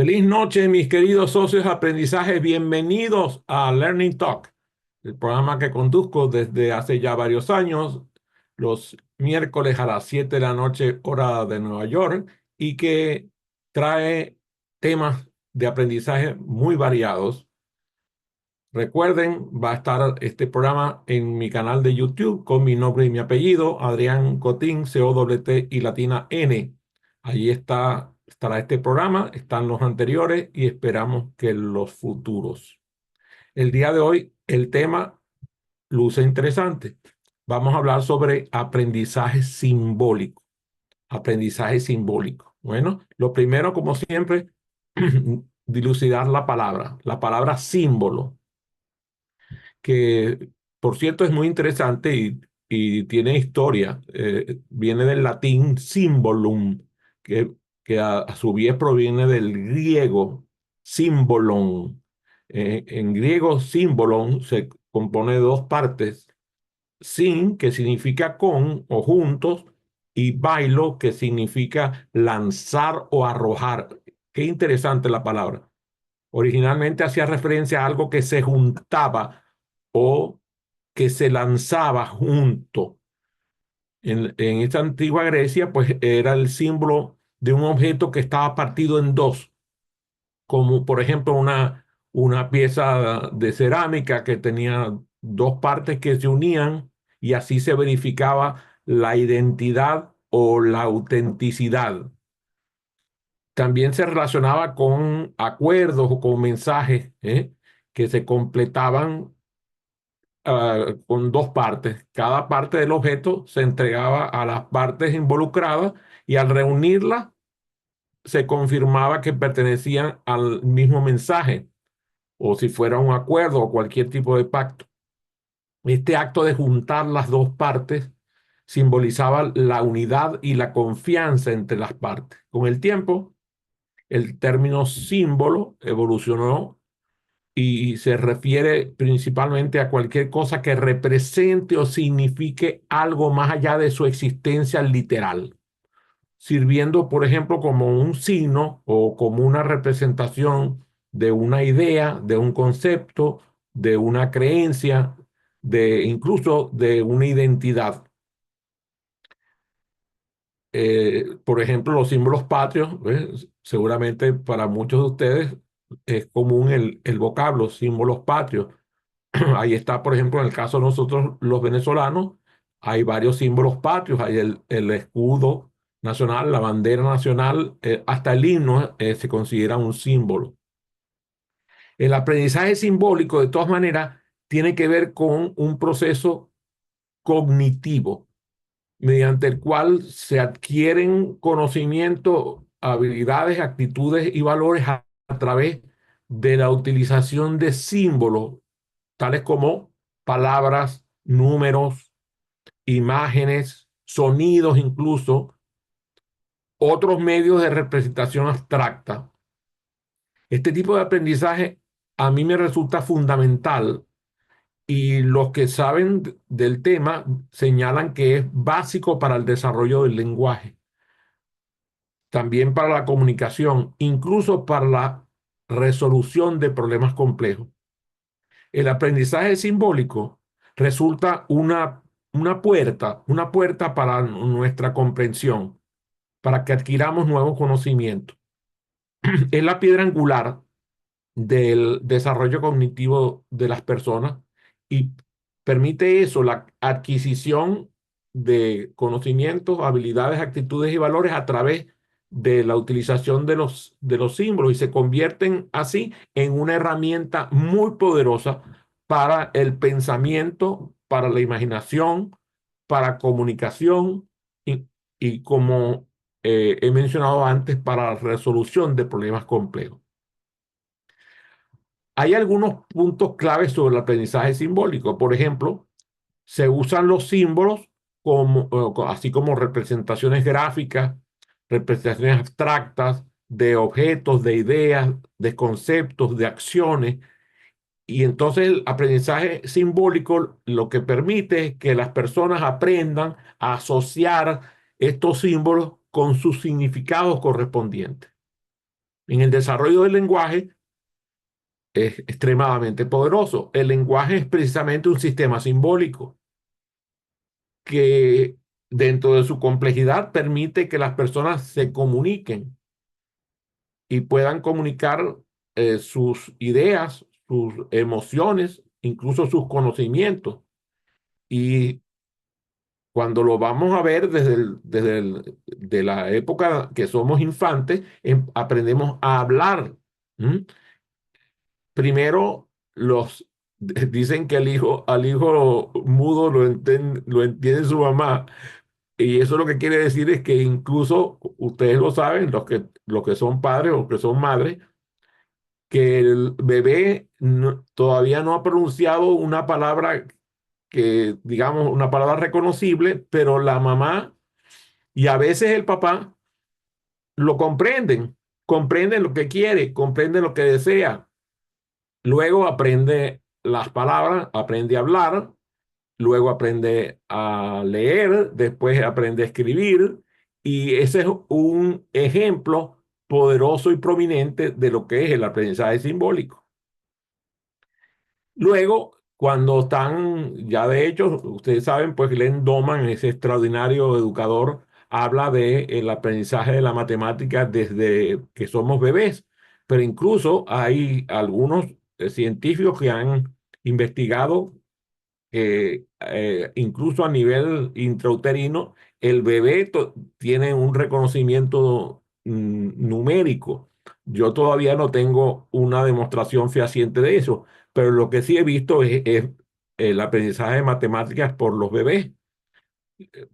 Feliz noche, mis queridos socios de aprendizaje. Bienvenidos a Learning Talk, el programa que conduzco desde hace ya varios años, los miércoles a las 7 de la noche, hora de Nueva York, y que trae temas de aprendizaje muy variados. Recuerden, va a estar este programa en mi canal de YouTube con mi nombre y mi apellido, Adrián Cotín, C-O-T y latina N. Allí estará este programa, están los anteriores y esperamos que los futuros. El día de hoy, el tema luce interesante. Vamos a hablar sobre aprendizaje simbólico. Aprendizaje simbólico. Bueno, lo primero, como siempre, dilucidar la palabra símbolo, que por cierto es muy interesante y tiene historia. Viene del latín symbolum, que, que a su vez proviene del griego symbolon. En griego symbolon se compone de dos partes: sin, que significa con o juntos, y bailo, que significa lanzar o arrojar. Qué interesante la palabra. Originalmente hacía referencia a algo que se juntaba o que se lanzaba junto. En esta antigua Grecia, pues era el símbolo de un objeto que estaba partido en dos, como por ejemplo una pieza de cerámica que tenía dos partes que se unían y así se verificaba la identidad o la autenticidad. También se relacionaba con acuerdos o con mensajes, que se completaban con dos partes. Cada parte del objeto se entregaba a las partes involucradas y al reunirlas se confirmaba que pertenecían al mismo mensaje o si fuera un acuerdo o cualquier tipo de pacto. Este acto de juntar las dos partes simbolizaba la unidad y la confianza entre las partes. Con el tiempo, el término símbolo evolucionó y se refiere principalmente a cualquier cosa que represente o signifique algo más allá de su existencia literal, sirviendo, por ejemplo, como un signo o como una representación de una idea, de un concepto, de una creencia, de incluso de una identidad. Por ejemplo, los símbolos patrios, ¿ves? Seguramente para muchos de ustedes es común el vocablo símbolos patrios. Ahí está, por ejemplo, en el caso de nosotros los venezolanos, hay varios símbolos patrios, hay el escudo nacional, la bandera nacional, hasta el himno se considera un símbolo. El aprendizaje simbólico, de todas maneras, tiene que ver con un proceso cognitivo, mediante el cual se adquieren conocimientos, habilidades, actitudes y valores a través de la utilización de símbolos tales como palabras, números, imágenes, sonidos incluso, otros medios de representación abstracta. Este tipo de aprendizaje a mí me resulta fundamental y los que saben del tema señalan que es básico para el desarrollo del lenguaje, también para la comunicación, incluso para la resolución de problemas complejos. El aprendizaje simbólico resulta una puerta para nuestra comprensión, para que adquiramos nuevos conocimientos. Es la piedra angular del desarrollo cognitivo de las personas y permite eso, la adquisición de conocimientos, habilidades, actitudes y valores a través de la utilización de los símbolos y se convierten así en una herramienta muy poderosa para el pensamiento, para la imaginación, para comunicación y como he mencionado antes, para la resolución de problemas complejos. Hay algunos puntos claves sobre el aprendizaje simbólico. Por ejemplo, se usan los símbolos como, así como representaciones gráficas, representaciones abstractas de objetos, de ideas, de conceptos, de acciones. Y entonces el aprendizaje simbólico lo que permite es que las personas aprendan a asociar estos símbolos con sus significados correspondientes. En el desarrollo del lenguaje es extremadamente poderoso. El lenguaje es precisamente un sistema simbólico que dentro de su complejidad permite que las personas se comuniquen y puedan comunicar sus ideas, sus emociones, incluso sus conocimientos. Y cuando lo vamos a ver de la época que somos infantes, aprendemos a hablar. ¿M? Primero, dicen que al hijo mudo lo entiende su mamá. Y eso lo que quiere decir es que incluso ustedes lo saben, los que son padres o que son madres, que el bebé todavía no ha pronunciado una palabra que, digamos, una palabra reconocible, pero la mamá y a veces el papá lo comprenden lo que quiere, comprenden lo que desea. Luego aprende las palabras, aprende a hablar, luego aprende a leer, después aprende a escribir, y ese es un ejemplo poderoso y prominente de lo que es el aprendizaje simbólico. Luego, cuando están, ya de hecho, ustedes saben, pues Glenn Doman, ese extraordinario educador, habla de el aprendizaje de la matemática desde que somos bebés, pero incluso hay algunos científicos que han investigado que incluso a nivel intrauterino, el bebé tiene un reconocimiento numérico. Yo todavía no tengo una demostración fehaciente de eso, pero lo que sí he visto es el aprendizaje de matemáticas por los bebés.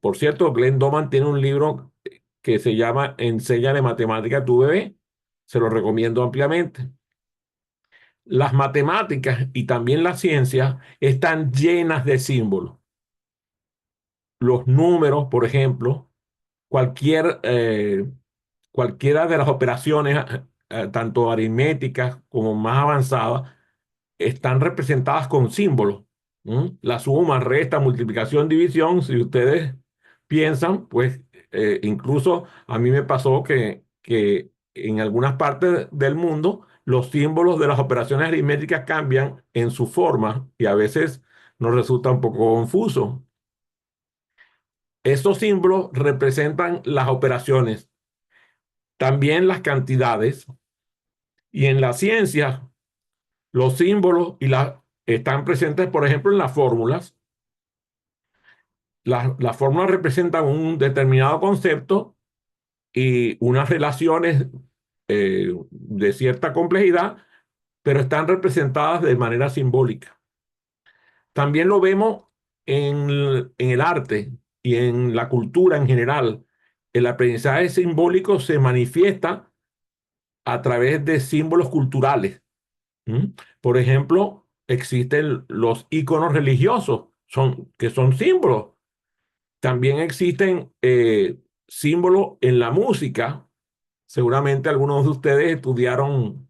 Por cierto, Glenn Doman tiene un libro que se llama Enséñale matemática a tu bebé. Se lo recomiendo ampliamente. Las matemáticas y también la ciencia están llenas de símbolos. Los números, por ejemplo, cualquier, cualquiera de las operaciones, tanto aritméticas como más avanzadas, están representadas con símbolos. La suma, resta, multiplicación, división, si ustedes piensan, pues incluso a mí me pasó que en algunas partes del mundo los símbolos de las operaciones aritméticas cambian en su forma y a veces nos resulta un poco confuso. Estos símbolos representan las operaciones, también las cantidades, y en la ciencia los símbolos están presentes, por ejemplo, en las fórmulas. Las fórmulas representan un determinado concepto y unas relaciones de cierta complejidad, pero están representadas de manera simbólica. También lo vemos en el arte y en la cultura en general. El aprendizaje simbólico se manifiesta a través de símbolos culturales. ¿Mm? Por ejemplo, existen los íconos religiosos, que son símbolos. También existen símbolos en la música. Seguramente algunos de ustedes estudiaron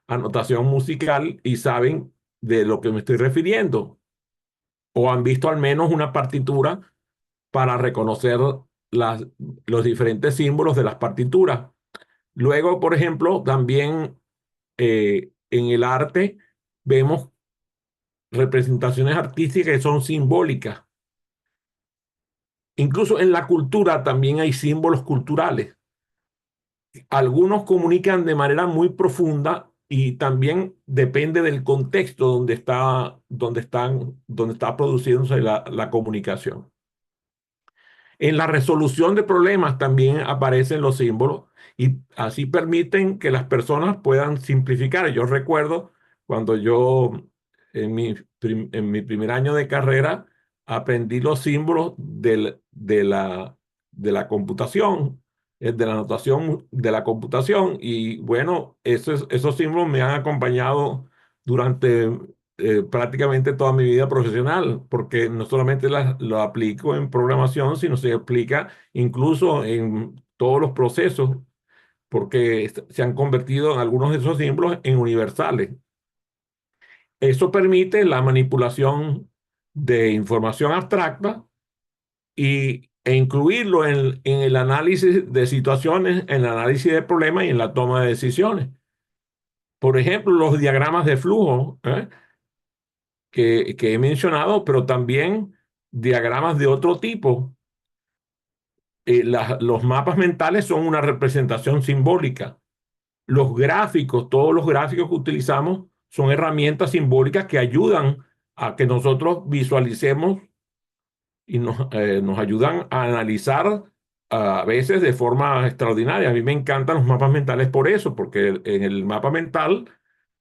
anotación musical y saben de lo que me estoy refiriendo, o han visto al menos una partitura para reconocer las, los diferentes símbolos de las partituras. Luego, por ejemplo, también en el arte vemos representaciones artísticas que son simbólicas. Incluso en la cultura también hay símbolos culturales. Algunos comunican de manera muy profunda y también depende del contexto donde está produciéndose la comunicación. En la resolución de problemas también aparecen los símbolos y así permiten que las personas puedan simplificar. Yo recuerdo cuando yo en mi primer año de carrera aprendí los símbolos de la computación, de la notación de la computación y bueno, esos símbolos me han acompañado durante prácticamente toda mi vida profesional, porque no solamente lo aplico en programación, sino se aplica incluso en todos los procesos, porque se han convertido en algunos de esos símbolos en universales. Eso permite la manipulación de información abstracta y e incluirlo en el análisis de situaciones, en el análisis de problemas y en la toma de decisiones. Por ejemplo, los diagramas de flujo, que he mencionado, pero también diagramas de otro tipo. Los mapas mentales son una representación simbólica. Los gráficos, todos los gráficos que utilizamos son herramientas simbólicas que ayudan a que nosotros visualicemos y nos ayudan a analizar a veces de forma extraordinaria. A mí me encantan los mapas mentales por eso, porque en el mapa mental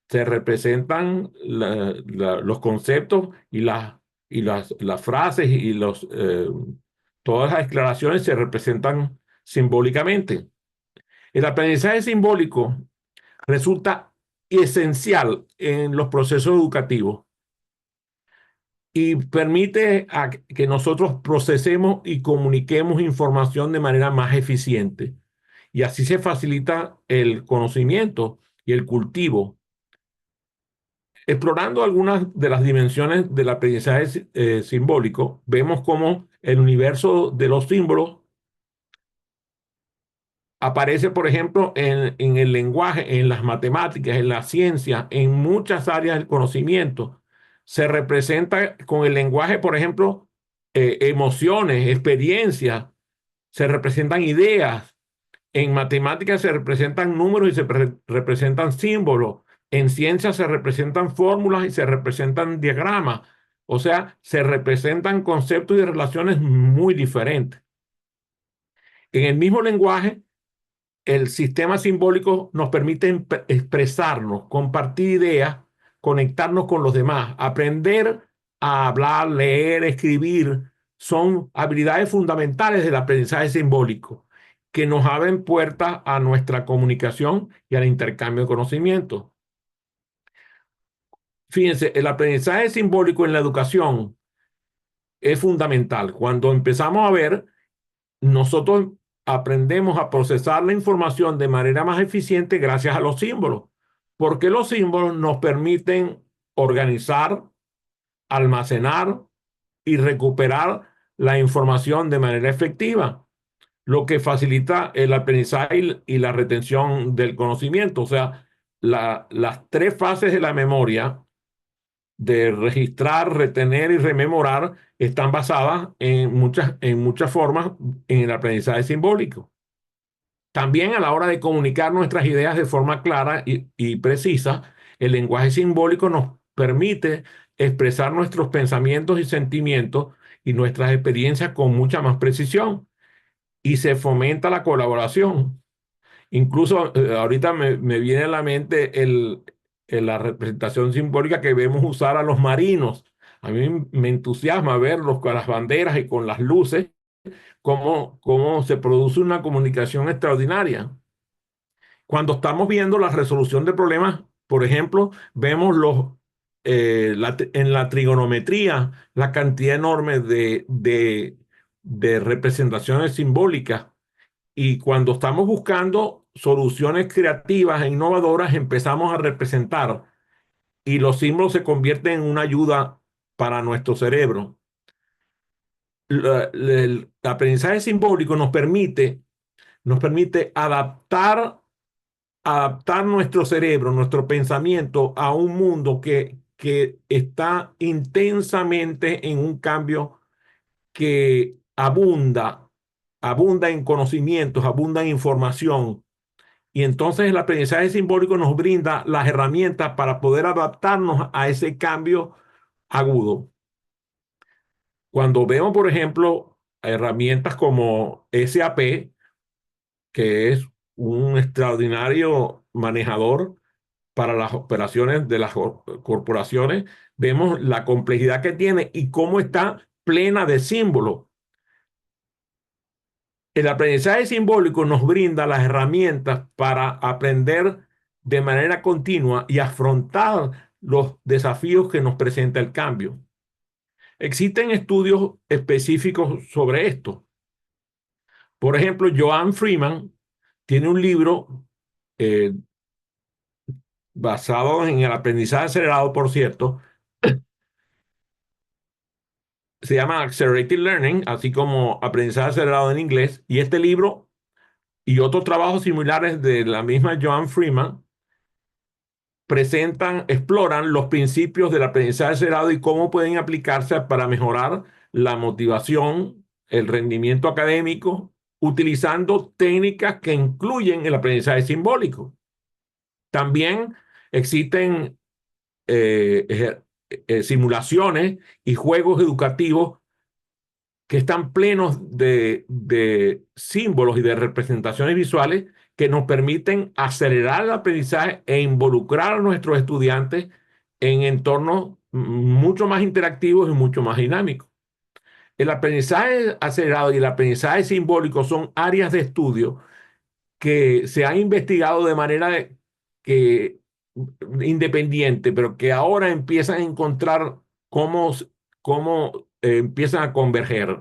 se representan los conceptos y las frases todas las declaraciones se representan simbólicamente. El aprendizaje simbólico resulta esencial en los procesos educativos y permite que nosotros procesemos y comuniquemos información de manera más eficiente. Y así se facilita el conocimiento y el cultivo. Explorando algunas de las dimensiones del aprendizaje simbólico, vemos cómo el universo de los símbolos aparece, por ejemplo, en el lenguaje, en las matemáticas, en la ciencia, en muchas áreas del conocimiento. Se representa con el lenguaje, por ejemplo, emociones, experiencias, se representan ideas. En matemáticas se representan números y se representan símbolos. En ciencias se representan fórmulas y se representan diagramas. O sea, se representan conceptos y relaciones muy diferentes. En el mismo lenguaje, el sistema simbólico nos permite expresarnos, compartir ideas, conectarnos con los demás, aprender a hablar, leer, escribir. Son habilidades fundamentales del aprendizaje simbólico que nos abren puertas a nuestra comunicación y al intercambio de conocimiento. Fíjense, el aprendizaje simbólico en la educación es fundamental. Cuando empezamos a ver, nosotros aprendemos a procesar la información de manera más eficiente gracias a los símbolos, porque los símbolos nos permiten organizar, almacenar y recuperar la información de manera efectiva, lo que facilita el aprendizaje y la retención del conocimiento. O sea, las tres fases de la memoria, de registrar, retener y rememorar, están basadas en muchas formas en el aprendizaje simbólico. También a la hora de comunicar nuestras ideas de forma clara y precisa, el lenguaje simbólico nos permite expresar nuestros pensamientos y sentimientos y nuestras experiencias con mucha más precisión y se fomenta la colaboración. Incluso ahorita me viene a la mente la representación simbólica que vemos usar a los marinos. A mí me entusiasma verlos con las banderas y con las luces, cómo se produce una comunicación extraordinaria. Cuando estamos viendo la resolución de problemas, por ejemplo, vemos en la trigonometría la cantidad enorme de representaciones simbólicas. Y cuando estamos buscando soluciones creativas e innovadoras, empezamos a representar y los símbolos se convierten en una ayuda para nuestro cerebro. El aprendizaje simbólico nos permite adaptar nuestro cerebro, nuestro pensamiento a un mundo que está intensamente en un cambio que abunda en conocimientos, abunda en información. Y entonces el aprendizaje simbólico nos brinda las herramientas para poder adaptarnos a ese cambio agudo. Cuando vemos, por ejemplo, herramientas como SAP, que es un extraordinario manejador para las operaciones de las corporaciones, vemos la complejidad que tiene y cómo está plena de símbolos. El aprendizaje simbólico nos brinda las herramientas para aprender de manera continua y afrontar los desafíos que nos presenta el cambio. Existen estudios específicos sobre esto. Por ejemplo, Joan Freeman tiene un libro eh, basado en el aprendizaje acelerado, por cierto, se llama Accelerated Learning, así como aprendizaje acelerado en inglés. Y este libro y otros trabajos similares de la misma Joan Freeman exploran los principios del aprendizaje acelerado y cómo pueden aplicarse para mejorar la motivación, el rendimiento académico, utilizando técnicas que incluyen el aprendizaje simbólico. También existen simulaciones y juegos educativos que están plenos de símbolos y de representaciones visuales que nos permiten acelerar el aprendizaje e involucrar a nuestros estudiantes en entornos mucho más interactivos y mucho más dinámicos. El aprendizaje acelerado y el aprendizaje simbólico son áreas de estudio que se han investigado de manera que, independiente, pero que ahora empiezan a encontrar cómo empiezan a converger.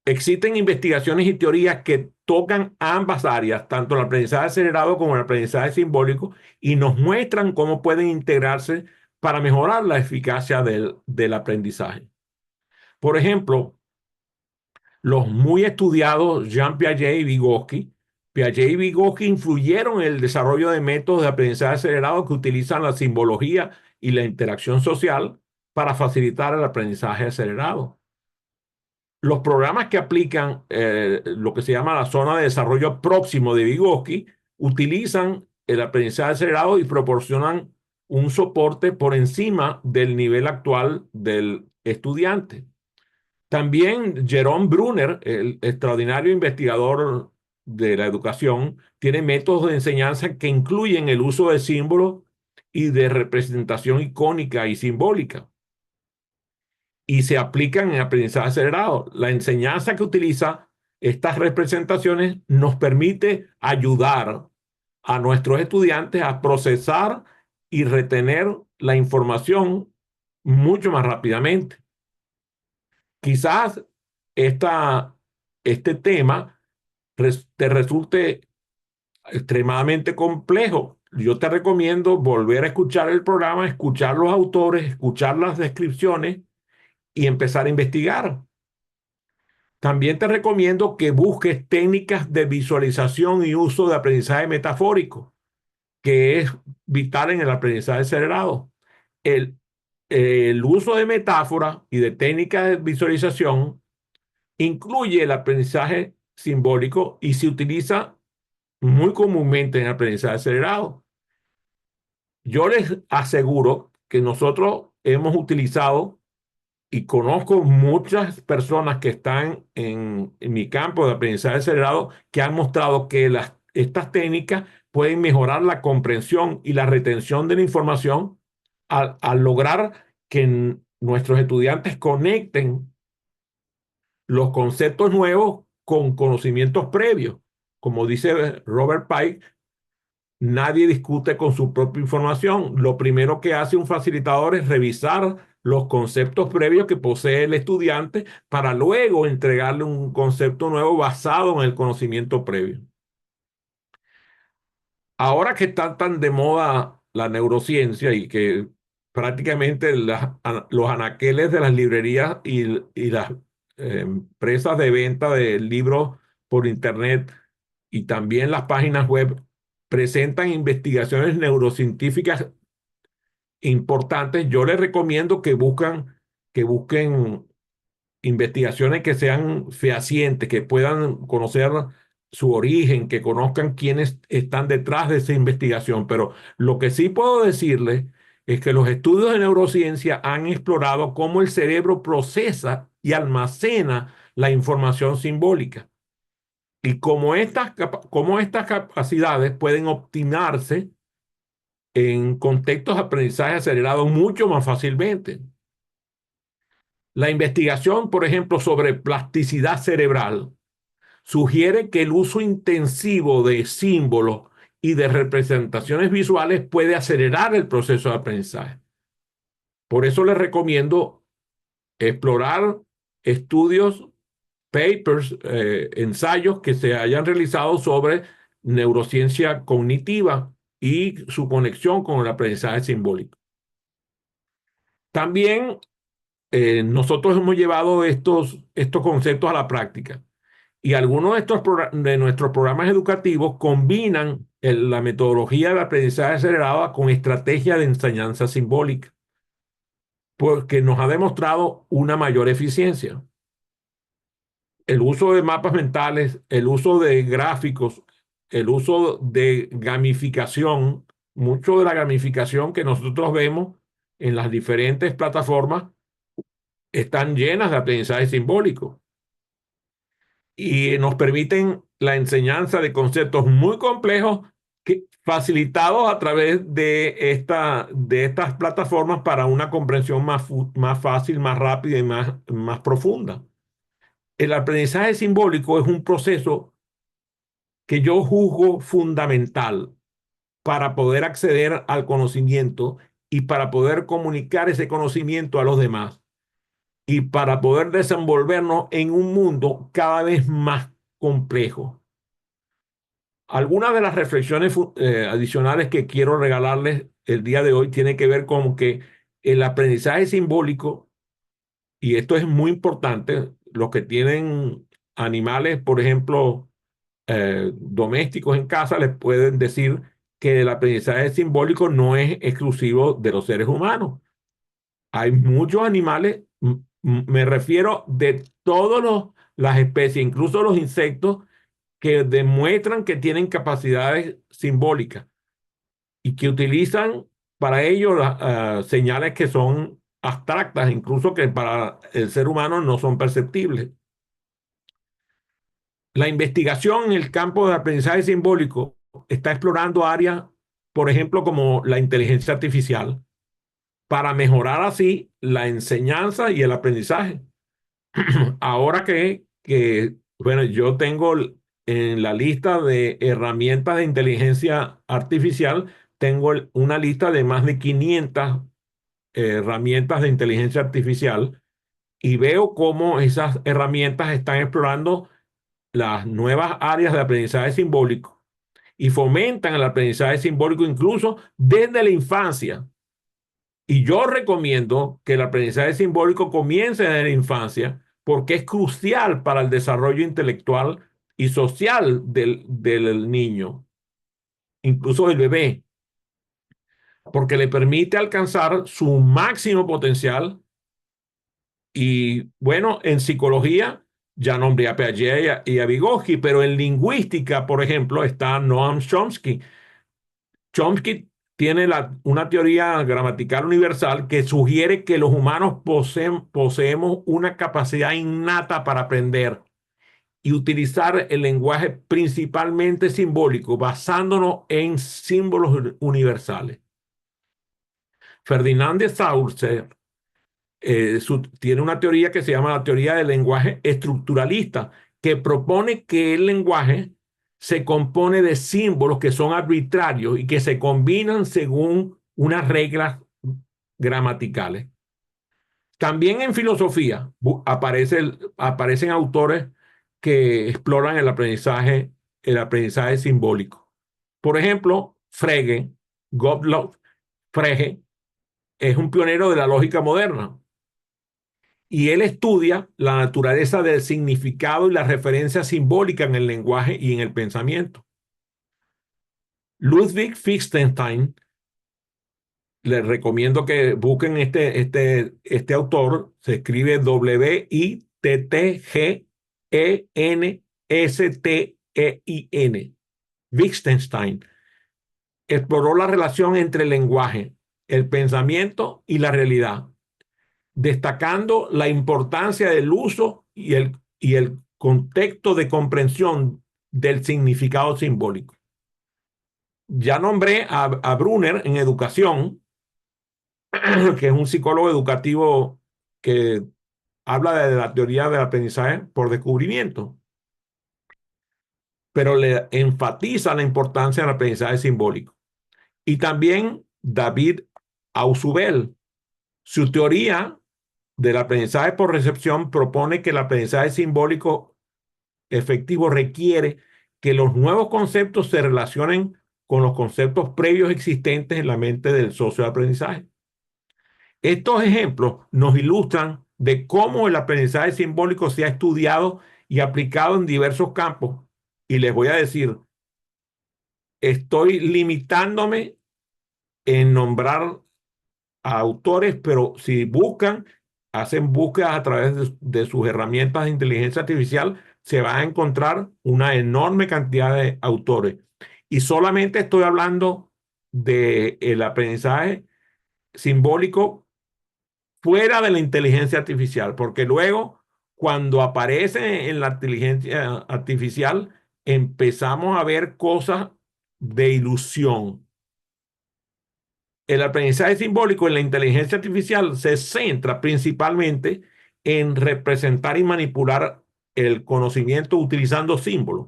Existen investigaciones y teorías que tocan ambas áreas, tanto el aprendizaje acelerado como el aprendizaje simbólico, y nos muestran cómo pueden integrarse para mejorar la eficacia del aprendizaje. Por ejemplo, los muy estudiados Jean Piaget y Vygotsky. Piaget y Vygotsky influyeron en el desarrollo de métodos de aprendizaje acelerado que utilizan la simbología y la interacción social para facilitar el aprendizaje acelerado. Los programas que aplican lo que se llama la zona de desarrollo próximo de Vygotsky utilizan el aprendizaje acelerado y proporcionan un soporte por encima del nivel actual del estudiante. También Jerome Brunner, el extraordinario investigador de la educación, tiene métodos de enseñanza que incluyen el uso de símbolos y de representación icónica y simbólica y se aplican en aprendizaje acelerado. La enseñanza que utiliza estas representaciones nos permite ayudar a nuestros estudiantes a procesar y retener la información mucho más rápidamente. Quizás este tema te resulte extremadamente complejo. Yo te recomiendo volver a escuchar el programa, escuchar los autores, escuchar las descripciones y empezar a investigar. También te recomiendo que busques técnicas de visualización y uso de aprendizaje metafórico, que es vital en el aprendizaje acelerado. El, el uso de metáforas y de técnicas de visualización incluye el aprendizaje simbólico y se utiliza muy comúnmente en el aprendizaje acelerado. Yo les aseguro que nosotros hemos utilizado y conozco muchas personas que están en mi campo de aprendizaje acelerado que han mostrado que estas técnicas pueden mejorar la comprensión y la retención de la información al lograr que nuestros estudiantes conecten los conceptos nuevos con conocimientos previos. Como dice Robert Pike, nadie discute con su propia información. Lo primero que hace un facilitador es revisar los conceptos previos que posee el estudiante para luego entregarle un concepto nuevo basado en el conocimiento previo. Ahora que está tan de moda la neurociencia y que prácticamente los anaqueles de las librerías y las empresas de venta de libros por internet y también las páginas web presentan investigaciones neurocientíficas importantes, yo les recomiendo que busquen investigaciones que sean fehacientes, que puedan conocer su origen, que conozcan quiénes están detrás de esa investigación. Pero lo que sí puedo decirles es que los estudios de neurociencia han explorado cómo el cerebro procesa y almacena la información simbólica y cómo estas capacidades pueden optimarse en contextos de aprendizaje acelerado mucho más fácilmente. La investigación, por ejemplo, sobre plasticidad cerebral sugiere que el uso intensivo de símbolos y de representaciones visuales puede acelerar el proceso de aprendizaje. Por eso les recomiendo explorar estudios, papers, ensayos que se hayan realizado sobre neurociencia cognitiva y su conexión con el aprendizaje simbólico. También nosotros hemos llevado estos conceptos a la práctica. Y algunos de nuestros programas educativos combinan la metodología del aprendizaje acelerado con estrategias de enseñanza simbólica, porque nos ha demostrado una mayor eficiencia. El uso de mapas mentales, el uso de gráficos, el uso de gamificación, mucho de la gamificación que nosotros vemos en las diferentes plataformas están llenas de aprendizaje simbólico y nos permiten la enseñanza de conceptos muy complejos facilitados a través de estas plataformas para una comprensión más fácil, más rápida y más profunda. El aprendizaje simbólico es un proceso que yo juzgo fundamental para poder acceder al conocimiento y para poder comunicar ese conocimiento a los demás y para poder desenvolvernos en un mundo cada vez más complejo. Algunas de las reflexiones adicionales que quiero regalarles el día de hoy tiene que ver con que el aprendizaje simbólico, y esto es muy importante, los que tienen animales, por ejemplo, domésticos en casa, les pueden decir que el aprendizaje simbólico no es exclusivo de los seres humanos. Hay muchos animales, me refiero de todas las especies, incluso los insectos, que demuestran que tienen capacidades simbólicas y que utilizan para ello señales que son abstractas, incluso que para el ser humano no son perceptibles. La investigación en el campo del aprendizaje simbólico está explorando áreas, por ejemplo, como la inteligencia artificial, para mejorar así la enseñanza y el aprendizaje. Ahora bueno, yo tengo en la lista de herramientas de inteligencia artificial, tengo una lista de más de 500 herramientas de inteligencia artificial y veo cómo esas herramientas están explorando las nuevas áreas de aprendizaje simbólico y fomentan el aprendizaje simbólico incluso desde la infancia. Y yo recomiendo que el aprendizaje simbólico comience desde la infancia porque es crucial para el desarrollo intelectual y social del niño, incluso del bebé, porque le permite alcanzar su máximo potencial. Y bueno, en psicología ya nombré a Piaget y a Vygotsky, pero en lingüística, por ejemplo, está Noam Chomsky. Chomsky tiene una teoría gramatical universal que sugiere que los humanos poseemos una capacidad innata para aprender y utilizar el lenguaje principalmente simbólico, basándonos en símbolos universales. Ferdinand de Saussure tiene una teoría que se llama la teoría del lenguaje estructuralista, que propone que el lenguaje se compone de símbolos que son arbitrarios y que se combinan según unas reglas gramaticales. También en filosofía aparecen autores que exploran el aprendizaje simbólico. Por ejemplo, Gottlob Frege, es un pionero de la lógica moderna y él estudia la naturaleza del significado y la referencia simbólica en el lenguaje y en el pensamiento. Ludwig Wittgenstein, les recomiendo que busquen este autor, se escribe Wittgenstein, Wittgenstein, exploró la relación entre el lenguaje, el pensamiento y la realidad, destacando la importancia del uso y el contexto de comprensión del significado simbólico. Ya nombré a Brunner en educación, que es un psicólogo educativo que habla de la teoría del aprendizaje por descubrimiento, pero le enfatiza la importancia del aprendizaje simbólico. Y también David Ausubel, su teoría del aprendizaje por recepción propone que el aprendizaje simbólico efectivo requiere que los nuevos conceptos se relacionen con los conceptos previos existentes en la mente del socio de aprendizaje. Estos ejemplos nos ilustran de cómo el aprendizaje simbólico se ha estudiado y aplicado en diversos campos. Y les voy a decir, estoy limitándome en nombrar a autores, pero si buscan, hacen búsquedas a través de sus herramientas de inteligencia artificial, se va a encontrar una enorme cantidad de autores. Y solamente estoy hablando del aprendizaje simbólico fuera de la inteligencia artificial, porque luego, cuando aparece en la inteligencia artificial, empezamos a ver cosas de ilusión. El aprendizaje simbólico en la inteligencia artificial se centra principalmente en representar y manipular el conocimiento utilizando símbolos.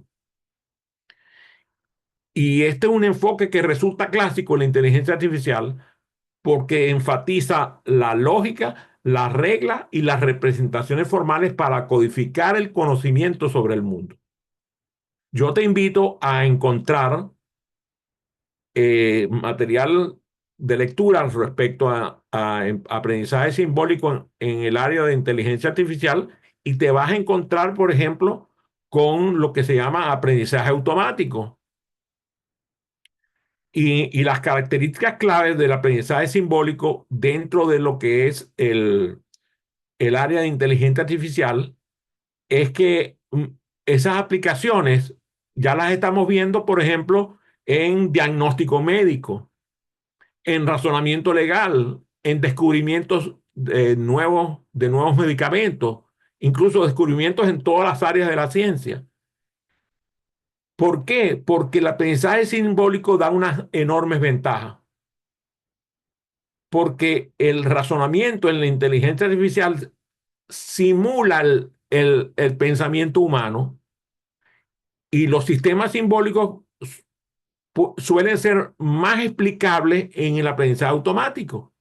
Y este es un enfoque que resulta clásico en la inteligencia artificial porque enfatiza la lógica, las reglas y las representaciones formales para codificar el conocimiento sobre el mundo. Yo te invito a encontrar material de lectura respecto a aprendizaje simbólico en el área de inteligencia artificial y te vas a encontrar, por ejemplo, con lo que se llama aprendizaje automático. Y las características claves del aprendizaje simbólico dentro de lo que es el área de inteligencia artificial es que esas aplicaciones ya las estamos viendo, por ejemplo, en diagnóstico médico, en razonamiento legal, en descubrimientos de nuevos medicamentos, incluso descubrimientos en todas las áreas de la ciencia. ¿Por qué? Porque el aprendizaje simbólico da unas enormes ventajas. Porque el razonamiento en la inteligencia artificial simula el pensamiento humano y los sistemas simbólicos suelen ser más explicables en el aprendizaje automático.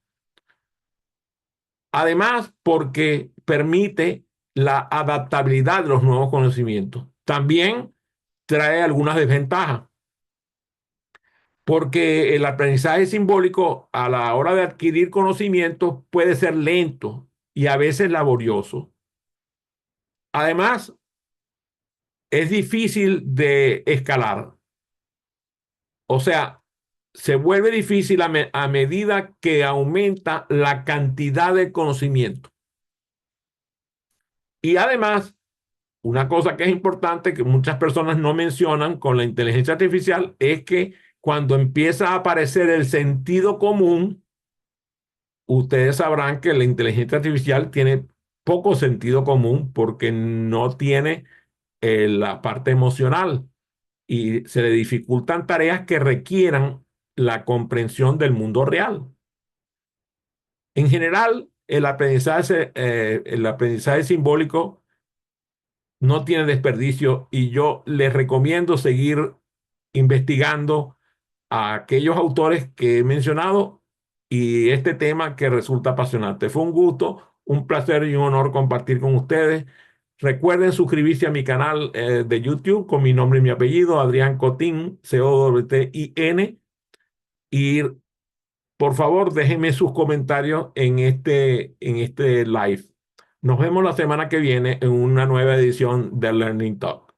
Además, porque permite la adaptabilidad de los nuevos conocimientos. También trae algunas desventajas, porque el aprendizaje simbólico a la hora de adquirir conocimientos puede ser lento y a veces laborioso. Además, es difícil de escalar. O sea, se vuelve difícil a medida que aumenta la cantidad de conocimiento. Y además, una cosa que es importante que muchas personas no mencionan con la inteligencia artificial es que cuando empieza a aparecer el sentido común, ustedes sabrán que la inteligencia artificial tiene poco sentido común porque no tiene la parte emocional y se le dificultan tareas que requieran la comprensión del mundo real. En general, el aprendizaje simbólico no tiene desperdicio y yo les recomiendo seguir investigando a aquellos autores que he mencionado y este tema que resulta apasionante. Fue un gusto, un placer y un honor compartir con ustedes. Recuerden suscribirse a mi canal de YouTube con mi nombre y mi apellido, Adrián Cotín, Cotin, y por favor déjenme sus comentarios en este live. Nos vemos la semana que viene en una nueva edición de Learning Talk.